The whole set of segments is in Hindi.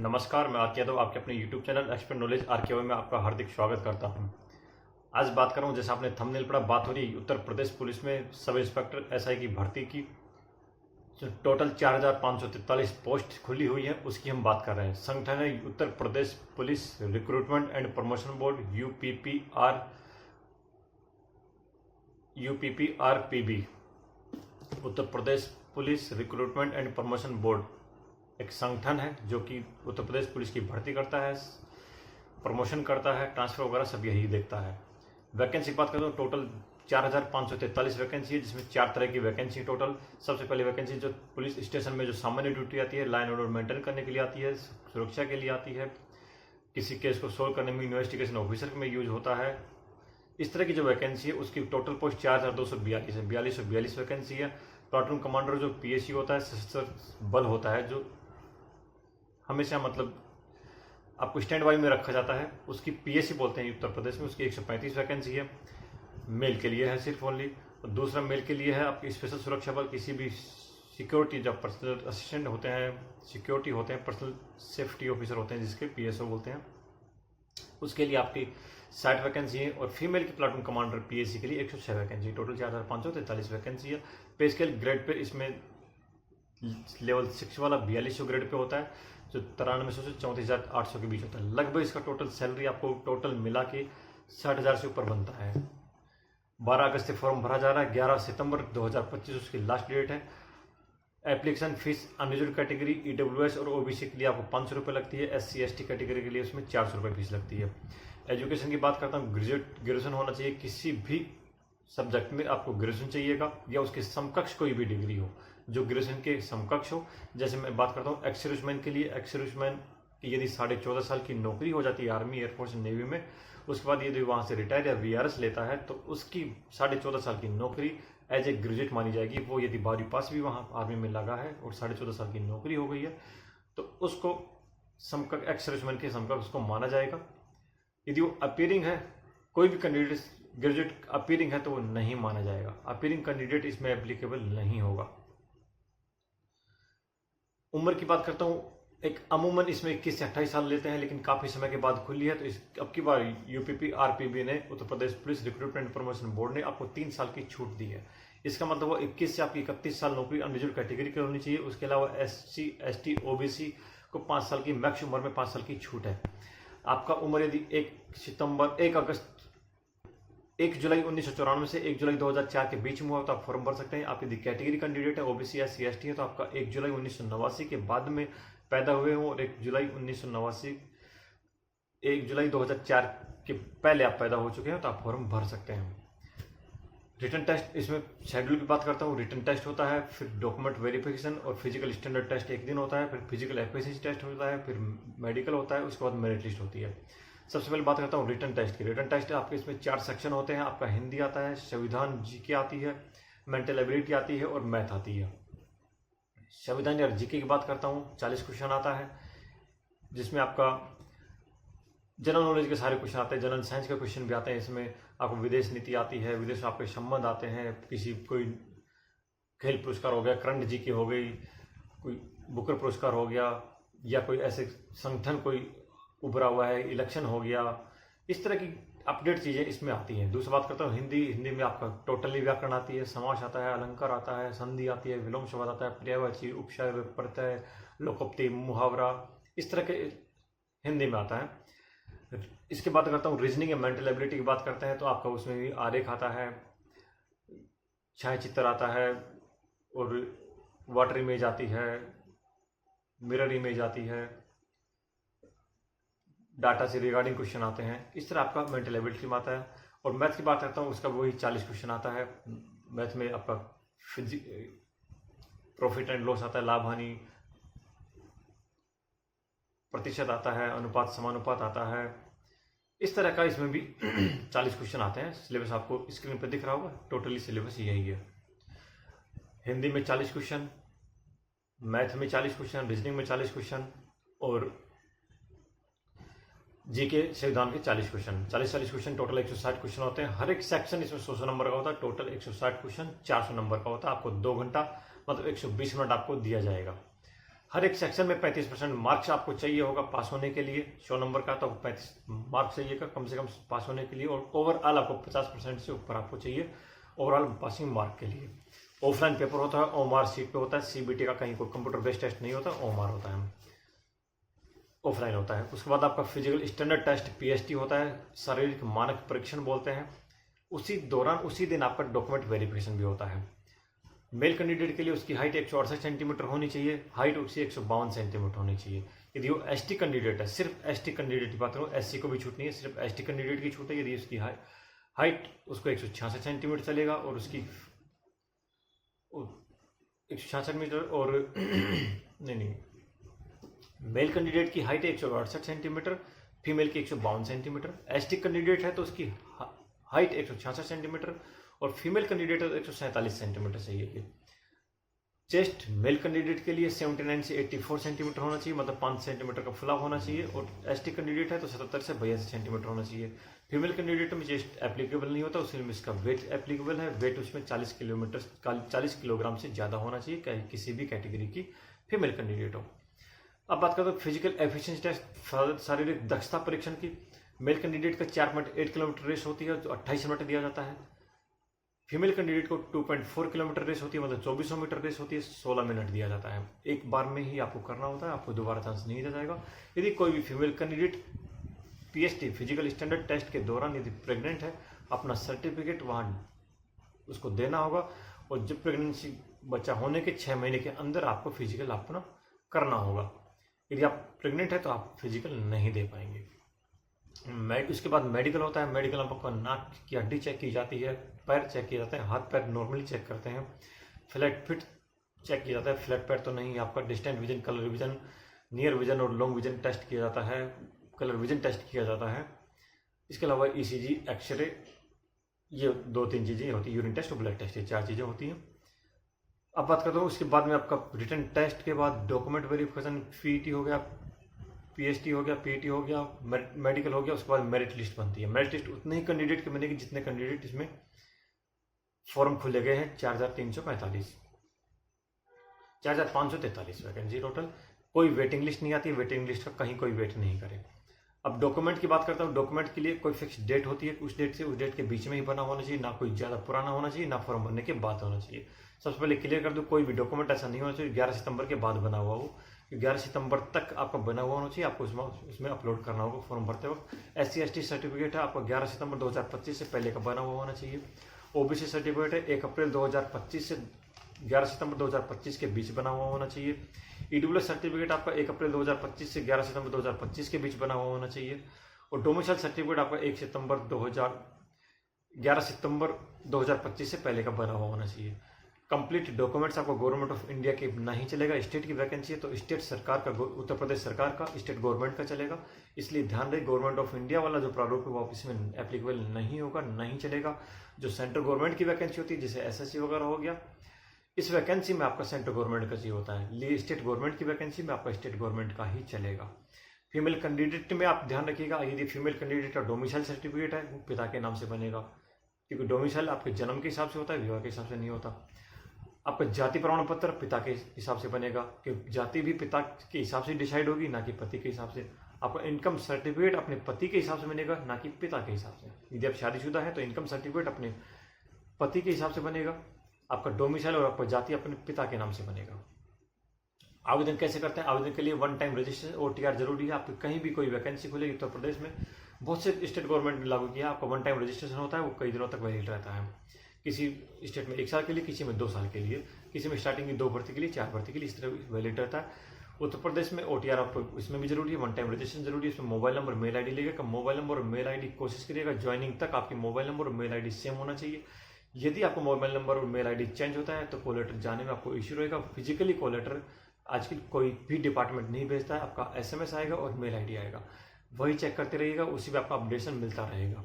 नमस्कार, मैं आर यादव आपके अपने YouTube channel expert knowledge R में आपका हार्दिक स्वागत करता हूं। आज बात कर रहा हूं, जैसा आपने थंबनेल पढ़ा, बात हो रही उत्तर प्रदेश पुलिस में सब इंस्पेक्टर एसआई की भर्ती की। जो टोटल 4543 पोस्ट खुली हुई है उसकी हम बात कर रहे हैं। संगठन है Uttar Pradesh police recruitment and promotion board UPPRPB. Uttar Pradesh police recruitment and promotion board एक संगठन है जो कि उत्तर प्रदेश पुलिस की भर्ती करता है, प्रमोशन करता है, ट्रांसफर वगैरह सब यही देखता है। वैकेंसी की बात करें तो टोटल 4543 वैकेंसी है, जिसमें 4 तरह की वैकेंसी टोटल। सबसे पहले वैकेंसी जो पुलिस स्टेशन में जो सामान्य ड्यूटी आती है, लाइन ऑर्डर मेंटेन करने के लिए आती है, सुरक्षा के लिए आती है, किसी केस को सोल्व करने में इन्वेस्टिगेशन ऑफिसर में यूज होता है। इस तरह की जो वैकेंसी है उसकी टोटल पोस्ट 4242 है। 4242 वैकेंसी है। प्लाटून कमांडर जो पीएसी होता है, सशस्त्र बल होता है, जो हमेशा मतलब आपको स्टैंड बाई में रखा जाता है, उसकी पीएसी बोलते हैं उत्तर प्रदेश में। उसकी 135 वैकेंसी है। मेल के लिए है सिर्फ ओनली। और दूसरा मेल के लिए है आपकी स्पेशल सुरक्षा बल, किसी भी सिक्योरिटी, जब पर्सनल असिस्टेंट होते हैं, सिक्योरिटी होते हैं, पर्सनल सेफ्टी ऑफिसर होते हैं, जिसके पीएसओ बोलते हैं, उसके लिए आपकी 60 वैकेंसी है। और फीमेल की प्लाटून कमांडर पीएसी के लिए 106 वैकेंसी, टोटल 4543 वैकेंसी है। पे स्केल ग्रेड पे इसमें लेवल 6 वाला 4200 ग्रेड पे होता है, जो 9300 से 34,800 के बीच होता है। लगभग इसका टोटल सैलरी आपको टोटल मिला के 60,000 से ऊपर बनता है। 12 अगस्त से फॉर्म भरा जा रहा है। 11 सितंबर 2025 उसकी लास्ट डेट है। Application fee unreserve category, EWS और ओबीसी के लिए आपको 500 रुपये लगती है। एससी एसटी कैटेगरी के लिए उसमें 400 रुपये फीस लगती है। एजुकेशन की बात करता हूँ, ग्रेजुएशन होना चाहिए। किसी भी सब्जेक्ट में आपको ग्रेजुएशन चाहिएगा या उसके समकक्ष कोई भी डिग्री हो जो ग्रेजुएशन के समकक्ष हो। जैसे मैं बात करता हूँ एक्स सर्विसमैन के लिए, एक्स सर्विसमैन की यदि 14.5 साल की नौकरी हो जाती है आर्मी, एयरफोर्स, नेवी में, उसके बाद यदि वहाँ से रिटायर या वीआरएस लेता है तो उसकी 14.5 साल की नौकरी एज ए ग्रेजुएट मानी जाएगी। वो यदि 12वीं पास भी वहाँ आर्मी में लगा है और 14.5 साल की नौकरी हो गई है तो उसको समकक्ष, एक्स सर्विसमैन के समकक्ष उसको माना जाएगा। यदि वो अपीयरिंग है, कोई भी कैंडिडेट ग्रेजुएट अपीयरिंग है, तो वो नहीं माना जाएगा। अपीयरिंग कैंडिडेट इसमें एप्लीकेबल नहीं होगा। उम्र की बात करता हूँ, एक अमूमन इसमें 21 से 28 साल लेते हैं, लेकिन काफ़ी समय के बाद खुली है। तो इस अब की बार यूपीपीआरपीबी ने, उत्तर Pradesh police recruitment promotion board ने, आपको 3 साल की छूट दी है। इसका मतलब वो 21 से आपकी 31 साल नौकरी अनरिजर्व कैटेगरी की होनी चाहिए। उसके अलावा एससी एसटी ओबीसी को 5 साल की, मैक्स उम्र में 5 साल की छूट है। आपका उम्र यदि 1 जुलाई 1994 से 1 जुलाई 2004 के बीच में हुआ तो आप फॉर्म भर सकते हैं। आप यदि कैटेगरी कैंडिडेट है, ओबीसी या सीएसटी है, तो आपका 1 जुलाई 1989 के बाद में पैदा हुए हो और 1 जुलाई 2004 के पहले आप पैदा हो चुके हैं तो आप फॉर्म भर सकते हैं। रिटन टेस्ट, इसमें शेड्यूल की बात करता हूँ, रिटन टेस्ट होता है, फिर डॉक्यूमेंट वेरिफिकेशन और फिजिकल स्टैंडर्ड टेस्ट एक दिन होता है, फिर फिजिकल एफिशिएंसी टेस्ट होता है, फिर मेडिकल होता है, उसके बाद मेरिट लिस्ट होती है। सबसे पहले बात करता हूँ रिटन टेस्ट की। रिटन टेस्ट आपके इसमें 4 सेक्शन होते हैं। आपका हिंदी आता है, संविधान जीके आती है, मेंटल एबिलिटी आती है और मैथ आती है। संविधान या जीके की बात करता हूँ, 40 क्वेश्चन आता है, जिसमें आपका जनरल नॉलेज के सारे क्वेश्चन आते हैं, जनरल साइंस के क्वेश्चन भी आते हैं। इसमें आपको विदेश नीति आती है, विदेश में आपके संबंध आते हैं, किसी कोई खेल पुरस्कार हो गया, करंट जीके हो गई, कोई बुकर पुरस्कार हो गया, या कोई ऐसे संगठन कोई उभरा हुआ है, इलेक्शन हो गया, इस तरह की अपडेट चीज़ें इसमें आती हैं। दूसरी बात करता हूँ हिंदी में आपका टोटली व्याकरण आती है, समास आता है, अलंकार आता है, संधि आती है, विलोम शब्द आता है, पर्यायवाची, उपशय, प्रत्यय, लोकोक्ति, मुहावरा, इस तरह के हिंदी में आता है। इसके बात करता हूँ रीजनिंग या मेंटल एबिलिटी की बात करते हैं तो आपका उसमें भी आरेख आता है, छायाचित्र आता है और वाटर इमेज आती है, मिरर इमेज आती है, डाटा से रिगार्डिंग क्वेश्चन आते हैं। इस तरह आपका मेंटल एबिलिटी में आता है। और मैथ की बात करता हूँ, उसका वही 40 क्वेश्चन आता है। मैथ में आपका प्रॉफिट एंड लॉस आता है, लाभ हानि, प्रतिशत आता है, अनुपात समानुपात आता है। इस तरह का इसमें भी 40 क्वेश्चन आते हैं। सिलेबस आपको स्क्रीन पर दिख रहा होगा, टोटली सिलेबस यही है। हिंदी में 40 क्वेश्चन, मैथ में 40 क्वेश्चन, रीजनिंग में 40 क्वेश्चन और जीके संविधान के 40 क्वेश्चन। 40 क्वेश्चन, टोटल 160 क्वेश्चन होते हैं। हर एक सेक्शन इसमें 100 नंबर का होता है। टोटल 160 क्वेश्चन 400 नंबर का होता है। आपको 2 घंटा मतलब 120 मिनट आपको दिया जाएगा। हर एक सेक्शन में 35% मार्क्स आपको चाहिए होगा पास होने के लिए। 100 नंबर का तो 35 मार्क्स चाहिएगा कम से कम पास होने के लिए, और ओवरऑल आपको 50% से ऊपर आपको चाहिए ओवरऑल पासिंग मार्क के लिए। ऑफलाइन पेपर होता है, ओमार सीट पे होता है, सीबीटी का कहीं कोई कंप्यूटर बेस्ड टेस्ट नहीं होता, ओमार होता है, ऑफलाइन होता है। उसके बाद आपका फिजिकल स्टैंडर्ड टेस्ट पीएसटी होता है, शारीरिक मानक परीक्षण बोलते हैं। उसी दौरान उसी दिन आपका डॉक्यूमेंट वेरिफिकेशन भी होता है। मेल कैंडिडेट के लिए उसकी हाइट 168 सेंटीमीटर होनी चाहिए, हाइट उसकी 152 सेंटीमीटर होनी चाहिए। यदि वो एसटी कैंडिडेट है, सिर्फ एसटी कैंडिडेट की बात करूँ, एससी को भी छूट नहीं है, सिर्फ एसटी कैंडिडेट की छूट है। यदि उसकी हाइट उसको 166 सेंटीमीटर चलेगा, और उसकी 166 मीटर, और नहीं, मेल कैंडिडेट की हाइट है 168 सेंटीमीटर, फीमेल की 152 सेंटीमीटर। एसटी कैंडिडेट है तो उसकी हाइट 166 सेंटीमीटर, और फीमेल कैंडिडेट है तो 147 सेंटीमीटर चाहिए। चेस्ट मेल कैंडिडेट के लिए 79 से 84 सेंटीमीटर होना चाहिए, मतलब 5 सेंटीमीटर का फुला होना चाहिए, और एसटी कैंडिडेट है तो 77 से 82 सेंटीमीटर होना चाहिए। फीमेल कैंडिडेट में चेस्ट एप्लीकेबल नहीं होता, उसमें इसका वेट एप्लीकेबल है। वेट उसमें 40 किलोग्राम से ज़्यादा होना चाहिए, किसी भी कैटेगरी की फीमेल कैंडिडेट हो। अब बात करते हैं फिजिकल एफिशिएंसी टेस्ट, शारीरिक दक्षता परीक्षण की। मेल कैंडिडेट का 4.8 किलोमीटर रेस होती है, जो 28 मिनट दिया जाता है। फीमेल कैंडिडेट को 2.4 किलोमीटर रेस होती है, मतलब 2400 मीटर रेस होती है, 16 मिनट दिया जाता है। एक बार में ही आपको करना होता है, आपको दोबारा चांस नहीं दिया जाएगा। यदि कोई भी female candidate PST physical standard test के दौरान यदि प्रेग्नेंट है, अपना सर्टिफिकेट वहाँ उसको देना होगा, और जब प्रेगनेंसी बच्चा होने के 6 महीने के अंदर आपको फिजिकल अपना करना होगा। यदि आप प्रेग्नेंट है तो आप फिजिकल नहीं दे पाएंगे। उसके बाद मेडिकल होता है। मेडिकल में आपका नाक की हड्डी चेक की जाती है, पैर चेक किए जाते हैं, हाथ पैर नॉर्मली चेक करते हैं, फ्लैट फिट चेक किया जाता है, फ्लैट पैर तो नहीं, आपका distant vision, colour vision, near vision और लॉन्ग विजन टेस्ट किया जाता है, कलर विजन टेस्ट किया जाता है। इसके अलावा ईसीजी, एक्सरे, ये 2-3 चीज़ें होती है, यूरिन टेस्ट और ब्लड टेस्ट, ये 4 चीज़ें होती हैं। अब बात करता हूँ उसके बाद में आपका रिटन टेस्ट के बाद डॉक्यूमेंट वेरिफिकेशन, पीटी हो गया, पीएसटी हो गया, पीटी हो गया, मेडिकल हो गया। उसके बाद मेरिट लिस्ट बनती है। मेरिट लिस्ट उतने ही कैंडिडेट की बनेगी जितने कैंडिडेट इसमें फॉर्म खुले गए हैं, 4345, 4543 वैकेंसी टोटल। कोई वेटिंग लिस्ट नहीं आती, वेटिंग लिस्ट का कहीं कोई वेट नहीं करे। अब डॉक्यूमेंट की बात करता हूँ। डॉक्यूमेंट के लिए कोई फिक्स डेट होती है, उस डेट से उस डेट के बीच में ही बना होना चाहिए, ना कोई ज़्यादा पुराना होना चाहिए, ना फॉर्म भरने के बाद होना चाहिए। सबसे पहले क्लियर कर दूँ, कोई भी डॉक्यूमेंट ऐसा नहीं होना चाहिए 11 सितंबर के बाद बना हुआ हो। 11 सितंबर तक आपका बना हुआ होना चाहिए, आपको उसमें अपलोड करना होगा फॉर्म भरते वक्त। SC/ST सर्टिफिकेट है, आपको 11 सितंबर 2025 से पहले का बना हुआ होना चाहिए। OBC सर्टिफिकेट है, 1 अप्रैल 2025 से 11 सितंबर 2025 के बीच बना हुआ होना चाहिए। EWS सर्टिफिकेट आपका 1 अप्रैल 2025 से 11 सितंबर 2025 के बीच बना हुआ होना चाहिए। और डोमिसाइल सर्टिफिकेट आपका 11 सितंबर 2025 से पहले का बना हुआ होना चाहिए। कंप्लीट डॉक्यूमेंट्स आपको गवर्नमेंट ऑफ इंडिया की नहीं चलेगा, स्टेट की वैकेंसी है तो स्टेट सरकार का, उत्तर प्रदेश सरकार का, स्टेट गवर्नमेंट का चलेगा। इसलिए ध्यान रहे, गवर्नमेंट ऑफ इंडिया वाला जो प्रारूप है वो इसमें एप्लीकेबल नहीं होगा, नहीं चलेगा। जो सेंट्रल गवर्नमेंट की वैकेंसी होती है, जैसे SSC वगैरह हो गया, इस वैकेंसी में आपका सेंट्रल गवर्नमेंट का चाहिए होता है। स्टेट गवर्नमेंट की वैकेंसी में आपका स्टेट गवर्नमेंट का ही चलेगा। फीमेल कैंडिडेट में आप ध्यान रखिएगा, यदि फीमेल कैंडिडेट का डोमिसाइल सर्टिफिकेट है वो पिता के नाम से बनेगा, क्योंकि डोमिसाइल आपके जन्म के हिसाब से होता है, विवाह के हिसाब से नहीं होता। आपका जाति प्रमाण पत्र पिता के हिसाब से बनेगा, कि जाति भी पिता के हिसाब से डिसाइड होगी, ना कि पति के हिसाब से। आपका इनकम सर्टिफिकेट अपने पति के हिसाब से बनेगा, ना कि पिता के हिसाब से। यदि आप शादीशुदा है तो इनकम सर्टिफिकेट अपने पति के हिसाब से बनेगा। आपका डोमिसाइल और आपका जाति अपने पिता के नाम से बनेगा। आवेदन कैसे करते हैं? आवेदन के लिए 1 टाइम रजिस्ट्रेशन OTR जरूरी है। आपकी कहीं भी कोई वैकेंसी खुलेगी उत्तर प्रदेश में, बहुत से स्टेट गवर्नमेंट ने लागू किया, आपका 1 टाइम रजिस्ट्रेशन होता है, वो कई दिनों तक वैलिड रहता है। किसी स्टेट में 1 साल के लिए, किसी में 2 साल के लिए, किसी में स्टार्टिंग की 2 भर्ती के लिए, 4 भर्ती के लिए, इस तरह वैलिड रहता है। उत्तर प्रदेश में OTR आपको इसमें भी जरूरी है, 1 टाइम रजिस्ट्रेशन जरूरी है। इसमें मोबाइल नंबर, मेल ID लगेगा। मोबाइल नंबर और मेल ID कोशिश करिएगा ज्वाइनिंग तक आपकी मोबाइल नंबर और मेल ID सेम होना चाहिए। यदि आपको मोबाइल नंबर और मेल ID चेंज होता है तो कॉल लेटर जाने में आपको इश्यू रहेगा। फिजिकली कॉल लेटर आजकल कोई भी डिपार्टमेंट नहीं भेजता है, आपका SMS आएगा और मेल ID आएगा, वही चेक करते रहिएगा, उसी पे आपका अपडेशन मिलता रहेगा।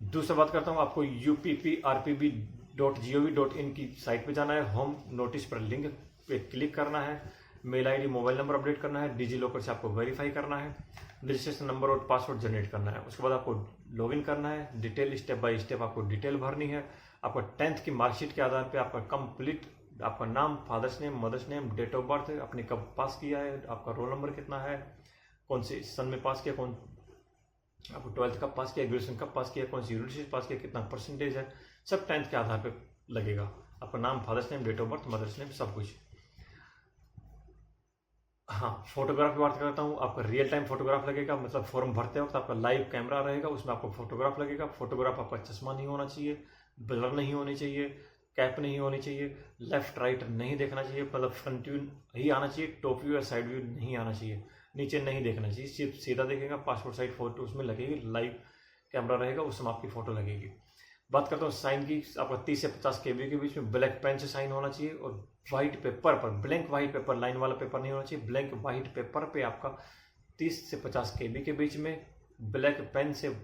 दूसरा बात करता हूँ, आपको UPPRPB.gov.in की साइट पे जाना है, होम नोटिस पर लिंक पे क्लिक करना है, mail ID mobile number update करना है, डिजी लॉकर से आपको वेरीफाई करना है, रजिस्ट्रेशन नंबर और पासवर्ड जनरेट करना है। उसके बाद आपको लॉगिन करना है, डिटेल स्टेप बाय स्टेप आपको डिटेल भरनी है। आपका 10th की मार्कशीट के आधार पर आपका कंप्लीट आपका नाम, father's name, mother's name, date of birth, आपने कब पास किया है, आपका रोल नंबर कितना है, कौन से सन में पास किया, कौन आपको 12th कब पास किया, ग्रेजुएशन कब पास किया, कौन सी यूनिवर्सिटी पास किया, कितना परसेंटेज है, सब 10th के आधार पर लगेगा। आपका नाम, father's name, date of birth, mother's name, सब कुछ। हाँ, फोटोग्राफ की बात करता हूँ, आपका रियल टाइम फोटोग्राफ लगेगा, मतलब फॉर्म भरते वक्त आपका लाइव कैमरा रहेगा, उसमें आपको फोटोग्राफ लगेगा। फोटोग्राफ आपका चश्मा नहीं होना चाहिए, ब्लर नहीं होनी चाहिए, कैप नहीं होनी चाहिए, लेफ्ट राइट नहीं देखना चाहिए, मतलब फ्रंट व्यू ही आना चाहिए, टॉप व्यू या साइड व्यू नहीं आना चाहिए, नीचे नहीं देखना चाहिए, सिर्फ सीधा देखेगा। पासपोर्ट साइज फोटो उसमें लगेगी, लाइव कैमरा रहेगा, उस समय आपकी फोटो लगेगी। बात करता हूँ साइन की, आपका 30 से 50 KB के बीच में ब्लैक पेन से साइन होना चाहिए, और व्हाइट पेपर पर, ब्लैंक व्हाइट पेपर, लाइन वाला पेपर नहीं होना चाहिए, ब्लैंक व्हाइट पेपर पे आपका 30 से 50 KB के बीच में ब्लैक पेन से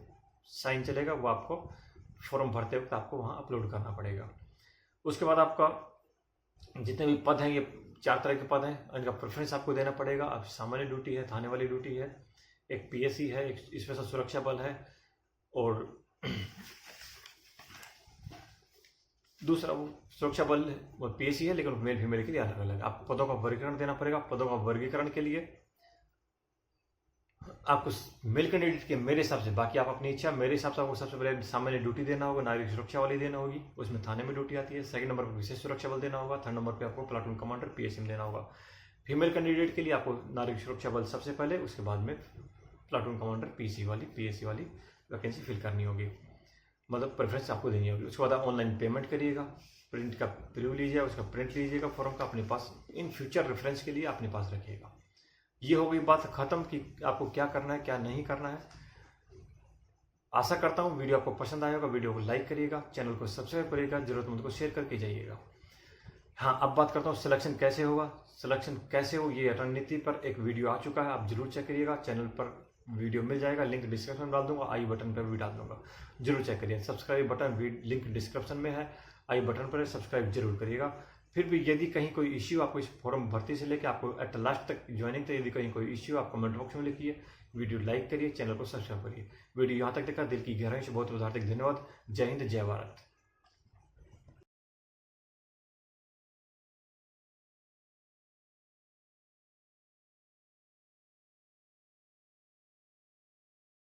साइन चलेगा। वो आपको फॉर्म भरते वक्त आपको वहाँ अपलोड करना पड़ेगा। उसके बाद आपका जितने भी पद हैं, ये 4 तरह के पद हैं, इनका प्रेफरेंस आपको देना पड़ेगा। अब सामान्य ड्यूटी है, थाने वाली ड्यूटी है, एक PSC है, एक स्पेशल सुरक्षा बल है, और दूसरा वो सुरक्षा बल वो PSC है, लेकिन मेल फीमेल के लिए अलग अलग। आपको पदों का वर्गीकरण देना पड़ेगा। पदों का वर्गीकरण के लिए आपको मेल कैंडिडेट के मेरे हिसाब से, बाकी आप अपनी इच्छा, मेरे हिसाब से आपको सबसे पहले सामान्य ड्यूटी देना होगा, नागरिक सुरक्षा वाली देना होगी, उसमें थाने में ड्यूटी आती है। सेकंड नंबर पर विशेष सुरक्षा बल देना होगा। थर्ड नंबर पे आपको प्लाटून कमांडर PSC में देना होगा। फीमेल कैंडिडेट के लिए आपको नागरिक सुरक्षा बल सबसे पहले, उसके बाद में प्लाटून कमांडर PSC वाली वैकेंसी फिल करनी होगी, मतलब प्रेफरेंस आपको देनी होगी। उसके बाद आप ऑनलाइन पेमेंट करिएगा, प्रिंट का प्रीव्यू लीजिएगा, उसका प्रिंट लीजिएगा फॉर्म का अपने पास, इन फ्यूचर रेफरेंस के लिए अपने पास रखिएगा। ये हो गई बात खत्म कि आपको क्या करना है, क्या नहीं करना है। आशा करता हूँ वीडियो आपको पसंद आया होगा। वीडियो को लाइक करिएगा, चैनल को सब्सक्राइब करिएगा, जरूरतमंद को शेयर करके जाइएगा। हाँ, अब बात करता हूँ सिलेक्शन कैसे होगा। सिलेक्शन कैसे हो, ये रणनीति पर एक वीडियो आ चुका है, आप जरूर चेक करिएगा। चैनल पर वीडियो मिल जाएगा, लिंक डिस्क्रिप्शन में डाल दूंगा, आई बटन पर भी डाल दूंगा, जरूर चेक करिए। सब्सक्राइब बटन लिंक डिस्क्रिप्शन में है, आई बटन पर सब्सक्राइब जरूर करिएगा। फिर भी यदि कहीं कोई इश्यू आपको इस फॉर्म भर्ती से लेकर आपको एट लास्ट तक ज्वाइनिंग तक यदि कहीं कोई इश्यू आप कमेंट बॉक्स में लिखिए, वीडियो लाइक करिए, चैनल को सब्सक्राइब करिए। वीडियो यहाँ तक देखा, दिल की गहराई से बहुत बहुत हार्दिक धन्यवाद। जय हिंद, जय भारत।